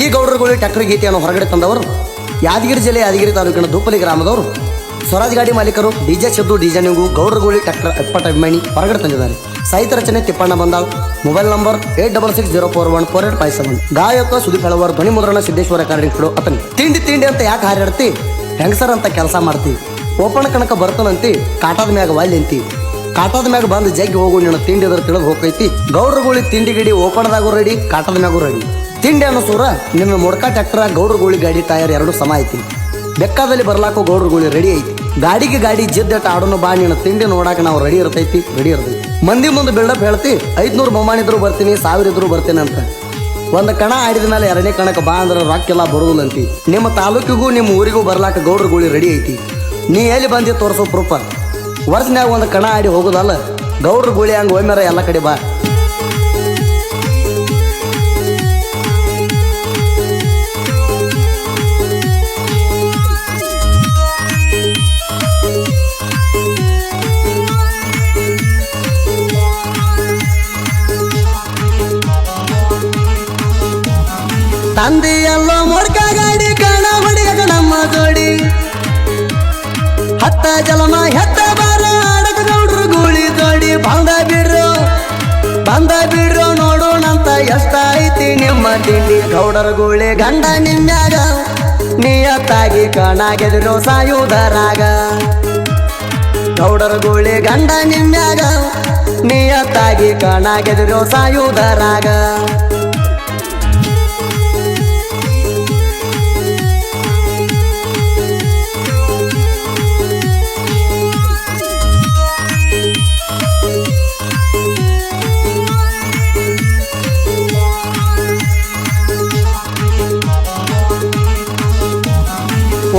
ಈ ಗೌಡರುಗಳು ಟ್ರ್ಯಾಕ್ಟರ್ ಗೀತೆಯನ್ನು ಹೊರಗಡೆ ತಂದವರು ಯಾದಗಿರಿ ಜಿಲ್ಲೆ ಯಾದಗಿರಿ ತಾಲೂಕಿನ ದುಪ್ಪಲಿ ಗ್ರಾಮದವರು ಸ್ವರಾಜ್ ಗಾಡಿ ಮಾಲೀಕರು ಡಿಜೆ ಶಬ್ದು ಡಿಜೆ ನಿಂಗು ಗೌಡರುಗೋಳಿ ಟ್ರ್ಯಾಕ್ಟರ್ ಅಪ್ಪಟ ಅಭಿಮಾನಿ ಹೊರಗಡೆ ತಂದಿದ್ದಾರೆ. ಸಾಹಿತ್ಯ ರಚನೆ ತಿಪ್ಪಣ್ಣ ಬಂದಾಳ್. Mobile number 8660414857. ಗಾಯಕ ಸುದೀಪ್ ಹೆಳವರ್. ಧ್ವನಿ ಮುದ್ರಣ ಸಿದ್ದೇಶ್ವರ ಕಾರ್ಡಿಂಗ್ ಅತನಿ. ತಿಂಡಿ ಅಂತ ಯಾಕೆ ಹಾರಾಡ್ತಿ, ಹೆಂಗಸರ್ ಅಂತ ಕೆಲಸ ಮಾಡ್ತಿ, ಓಪಣ ಕಣಕ ಬರ್ತನಂತಿ, ಕಾಟದ ಮ್ಯಾಗ ವಾಲ್ಯಂತಿ, ಕಾಟದ ಮ್ಯಾಗ ಬಂದು ಜಗ್ಗಿ ಹೋಗು ನಿನ್ನ ತಿಂಡಿ ಅದ್ರ ತಿಳಿದು ಹೋಗೈತಿ. ಗೌಡ್ರಗೋಳಿ ತಿಂಡಿ ಗಿಡಿ ಓಪಣದಾಗೂ ರೆಡಿ, ಕಾಟದ ಮ್ಯಾಗೂ ರೆಡಿ. ತಿಂಡಿ ಅನ್ನೋ ಸೂರ ನಿಮ್ಮ ಮೊಡ್ಕಾ ಟ್ರ್ಯಾಕ್ಟರ್ ಗೌಡ್ರಗೋಳಿ ಗಾಡಿ ಟೈರ್ ಎರಡು ಸಮ ಐತಿ. ಬೆಕ್ಕದಲ್ಲಿ ಬರ್ಲಾಕೋ ಗೌಡ್ರಗೋಳಿ ರೆಡಿ ಐತಿ. ಗಾಡಿಗೆ ಗಾಡಿ ಜಿದ್ದಟ ಆಡೋನು ಬಾ, ನಿನ್ನ ತಿಂಡಿ ನೋಡಾಕ ನಾವು ರೆಡಿ ಇರ್ತೈತಿ. ಮಂದಿ ಮುಂದೆ ಬಿಲ್ಡಪ್ ಹೇಳ್ತಿ, 500 ಬೊಮ್ಮಾನಿದ್ರು ಬರ್ತೀನಿ, 1000 ಇದ್ರು ಬರ್ತೀನಿ ಅಂತ. ಒಂದು ಕಣ ಆಡಿದ ಮೇಲೆ ಎರಡನೇ ಕಣಕ್ಕೆ ಬಾ ಅಂದ್ರೆ ರೊಕ್ಕೆಲ್ಲ ಬರುವುದಂತಿ. ನಿಮ್ಮ ತಾಲೂಕಿಗೂ ನಿಮ್ಮ ಊರಿಗೂ ಬರ್ಲಾಕ ಗೌಡ್ರಗೋಳಿ ರೆಡಿ ಐತಿ. ನೀ ಎಲ್ಲಿ ಬಂದಿ ತೋರಿಸೋ ಪ್ರೂಫ. ವರ್ಷನ್ಯಾಗ ಒಂದು ಕಣ ಆಡಿ ಹೋಗುದಲ್ಲ, ಗೌಡ್ರಗೋಳಿ ಹಂಗ ಒಮ್ಮೆರ ಎಲ್ಲ ಕಡೆ ಬಾ. ತಂದಿ ಎಲ್ಲೋ ಮೊಡ್ಕ ಗಾಡಿ ಕಣ ಹೊಡಿಯಕ ನಮ್ಮ ಜೋಡಿ, ಹತ್ತ ಜಲಮ ಹೆತ್ತ ಬಾರ ಆಡಕ ಗೌಡ್ರು ಗೂಳಿ ಜೋಡಿ. ಬಂದ ಬಿಡ್ರು ನೋಡೋಣಂತ ಎಷ್ಟ ಐತಿ ನಿಮ್ಮ ತಿಂಡಿ. ಗೌಡರ ಗೂಳಿ ಗಂಡ ನಿಮ್ಯಾಗ ನಿಯತ್ತಾಗಿ ಕಣ ಗೆದಿರೋ ಸಾಯುವುದರಾಗ. ಗೌಡರ ಗೂಳಿ ಗಂಡ ನಿಮ್ಯಾಗ ನಿಯತ್ತಾಗಿ ಕಣ ಗೆದಿರೋ ಸಾಯುವುದರಾಗ.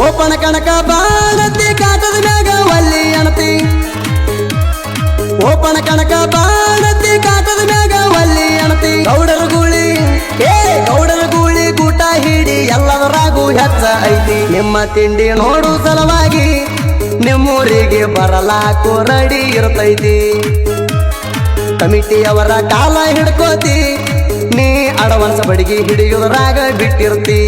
ಓಪಣ ಕಣಕ ಬಾಳತಿ, ಕಾಟದ ಮ್ಯಾಗ ಒಲ್ಲಿ ಅಣತಿ. ಓಪಣ ಕಣಕ ಬಾಳತಿ, ಕಾಟದ ಮ್ಯಾಗ ಒಲ್ಲಿ ಅಣತಿ. ಗೌಡರ ಗೂಳಿ ಗೂಟ ಹಿಡಿ ಎಲ್ಲದರಾಗೂ ಹೆಚ್ಚ ಐತಿ. ನಿಮ್ಮ ತಿಂಡಿ ನೋಡು ಸಲುವಾಗಿ ನಿಮ್ಮೂರಿಗೆ ಬರಲಾಕು ರೆಡಿ ಇರ್ತೈತಿ. ಕಮಿಟಿಯವರ ಕಾಲ ಹಿಡ್ಕೋತಿ, ನೀ ಅಡವನ್ಸ ಬಡಿಗೆ ಹಿಡಿಯೋದ್ರಾಗ ಬಿಟ್ಟಿರ್ತಿ.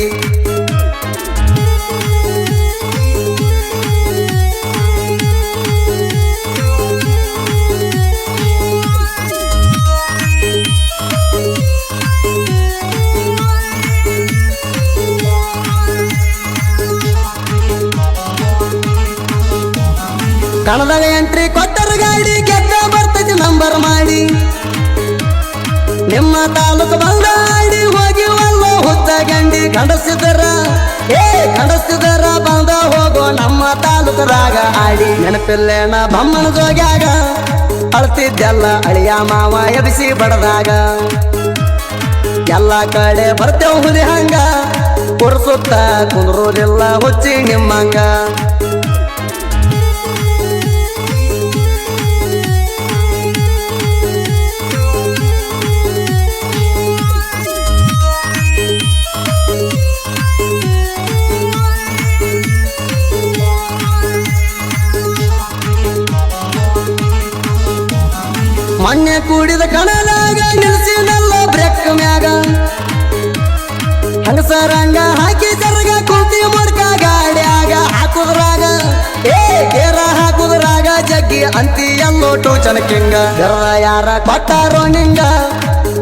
ಕಣದಾಗ ಎಂಟ್ರಿ ಕೊಟ್ಟರ ಗಾಡಿ ಗೆದ್ದ ಬರ್ತೈತಿ ನಂಬರ್ ಮಾಡಿ. ನಿಮ್ಮ ತಾಲೂಕು ಬಂದ ಆಡಿ ಹೋಗಿ ಒಲ್ಲ ಹುತ್ತ ಗಂಡಿ. ಗಂಡಸಿದರ ಬಂದ ಹೋಗೋ ನಮ್ಮ ತಾಲೂಕದಾಗ ಆಡಿ. ನೆನಪಿಲ್ಲೇನ ಬಮ್ಮನ ಜೋಗ್ಯಾಗ ಅಳ್ತಿದ್ದೆಲ್ಲ ಅಳಿಯ ಮಾವ ಎಬಿಸಿ ಬಡದಾಗ. ಎಲ್ಲ ಕಡೆ ಬರ್ತೇವ್ ಹುಲಿ ಹಂಗ, ಕುರ್ಸುತ್ತ ಕುಂದ್ರೋದಿಲ್ಲ ಹುಚ್ಚಿ ನಿಮ್ಮಂಗ. ಮೊನ್ನೆ ಕೂಡಿದ ಕಣದಾಗ ನಿಲ್ಸಿನಲ್ಲ ಬ್ರೇಕ್ ಮ್ಯಾಗ. ಹಂಗಸರಂಗ ಹಾಕಿ ಜರ್ಗ ಕುಂತಿ ಮೊಡ್ಕ ಗಾಡ್ಯಾಗ ಹಾಕುದ್ರಾಗ. ಕೇರ ಹಾಕುದ್ರಾಗ ಜಗ್ಗಿ ಅಂತಿ ಎಲ್ಲೋ ಟೂಚನ ಕಿಂಗ. ಜರ ಯಾರ ಕೊಟ್ಟಾರೋ ನಿಂಗ,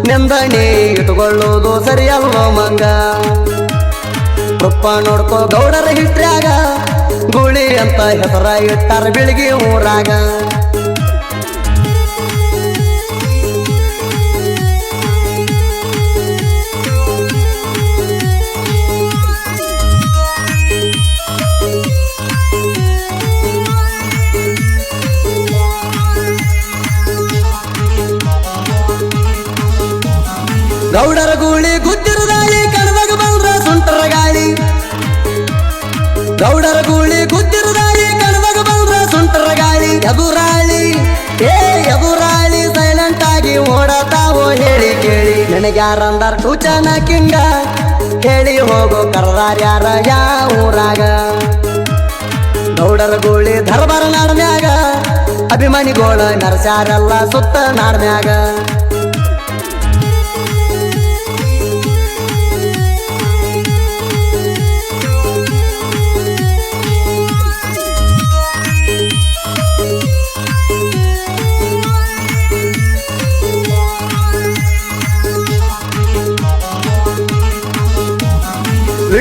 ನಿಂದಣಿ ಇಟ್ಕೊಳ್ಳೋದು ಸರಿಯಲ್ಲೋ ಮಂಗ. ಕೃಪ್ಪ ನೋಡ್ಕೋ ಗೌಡರ ಹಿಟ್ರ್ಯಾಗ, ಗೂಳಿ ಅಂತ ಹೆಸರ ಇಟ್ಟಾರ ಬೆಳಗಿ ಊರಾಗ. ಗೌಡರ ಗೂಳಿ ಗುದ್ದಿರದಾಳಿ, ಕಣದಾಗ ಬಂದ್ರ ಸುಂಟರ ಗಾಳಿ. ಗೌಡರ ಗೂಳಿ ಗುದ್ದಿರದಾಳಿ, ಕಣದಾಗ ಬಂದ್ರ ಸುಂಟರ ಗಾಳಿ. ಎದುರಾಳಿ ಸೈಲೆಂಟ್ ಆಗಿ ಓಡತಾವೋ ಹೇಳಿ ಕೇಳಿ. ನನಗ್ಯಾರಂದಾರ ಟೂಚನ ಕಿಂಗ, ಹೇಳಿ ಹೋಗೋ ಕರ್ದಾರ್ಯಾರ ಯಾವ ಊರಾಗ. ಗೌಡರ ಗೂಳಿ ದರ್ಬಾರ ನಾಡ್ನ್ಯಾಗ, ಅಭಿಮಾನಿಗೋಳ ನರಸ್ಯಾರೆಲ್ಲ ಸುತ್ತ ನಾಡ್ನ್ಯಾಗ.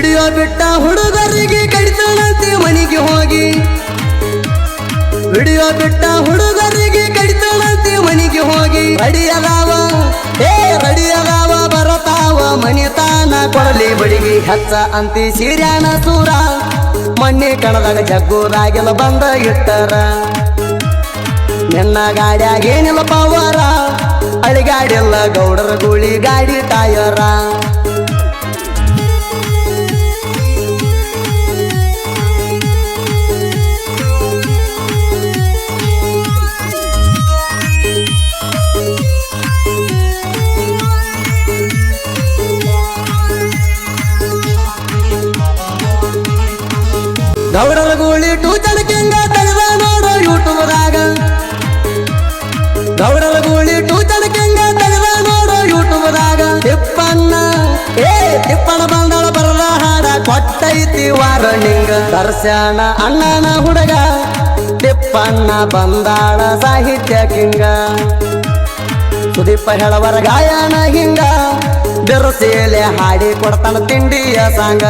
ವಿಡಿಯೋ ಬಿಟ್ಟ ಹುಡುಗರಿಗೆ ಕಡಿತಾಳಂತೆ ಮನೆಗೆ ಹೋಗಿ ವಿಡಿಯೋ ಬಿಟ್ಟ ಹುಡುಗರಿಗೆ ಕಡಿತಾಳಂತೆ ಮನೆಗೆ ಹೋಗಿ ರಡಿಯದಾವ ರಡಿಯದಾವ ಬರತಾವ ಮನಿತಾನ ಕೊಡಲಿ ಬಡಿಗೆ ಹಚ್ಚ ಅಂತಿ ಸೀರ್ಯಾನ ಸೂರ ಮಣ್ಣಿ ಕಣದಾಗ ಜಗ್ಗುದಾಗೆಲ್ಲ ಬಂದ ಇಟ್ಟರ ನಿನ್ನ ಗಾಡ್ಯಾಗ ಏನಿಲ್ಲ ಪವರ ಅಳಿಗಾಡಿಲ್ಲ ಗೌಡರ ಗೂಳಿ ಗಾಡಿ ಟಯರ ಗೌಡರ ಗೂಳಿ ಟೂಚಣಕ್ಕಿಂಗ ತೆಗೆದ ನೋಡೋ ಯೂಟ್ಯೂಬ್ದಾಗ ಗೌಡರ ಗೂಳಿ ಟೂಚಣಕ್ಕಿಂಗ ತೆಗೆದ ನೋಡೋ ಯೂಟ್ಯೂಬ್ದಾಗ ತಿಪ್ಪಣ್ಣ ಬಂದಳ ಬರದ ಹಾಡ ಕೊಟ್ಟೈತಿ ವಾರಣಿಂಗ ದರ್ಶನ ಅಣ್ಣನ ಹುಡುಗ ತಿಪ್ಪಣ್ಣ ಬಂದಾಳ ಸಾಹಿತ್ಯ ಕಿಂಗ ಸುದೀಪ ಹೇಳವರ ಗಾಯನ ಹಿಂಗ ಬೆರಸೇಲೆ ಹಾಡಿ ಕೊಡ್ತಾನ ತಿಂಡಿಯ ಸಾಂಗ